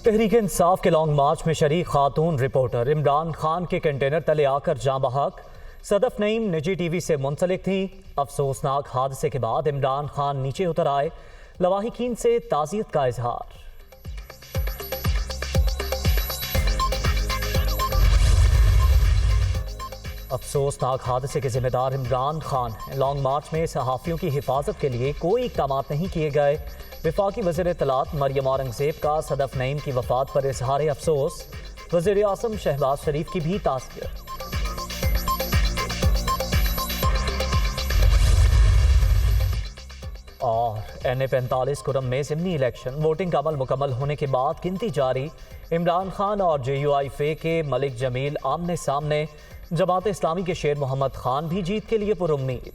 तहरीक इंसाफ के लॉन्ग मार्च में शरीक खातून रिपोर्टर इमरान खान के कंटेनर तले आकर जाँ बहक। सदफ नईम निजी टीवी से मुंसलिक थी। अफसोसनाक हादसे के बाद इमरान खान नीचे उतर आए। लवाहिकीन से ताज़ियत का इजहार। अफसोसनाक हादसे के जिम्मेदार इमरान खान हैं। लॉन्ग मार्च में सहाफ़ियों की हिफाजत के लिए कोई इक़दाम नहीं किए गए। वफाकी वज़ीर इत्तलात मरियम औरंगज़ेब का सदफ नईम की वफ़ात पर इज़हार अफसोस। वज़ीर आज़म शहबाज शरीफ की भी ताज़ियत। और NA-45 कुरम में ज़िमनी इलेक्शन वोटिंग का अमल मुकम्मल होने के बाद गिनती जारी। इमरान खान और JUI-FA के मलिक जमील आमने सामने। जमात इस्लामी के शेर मोहम्मद खान भी जीत के लिए पुरुम्मीद।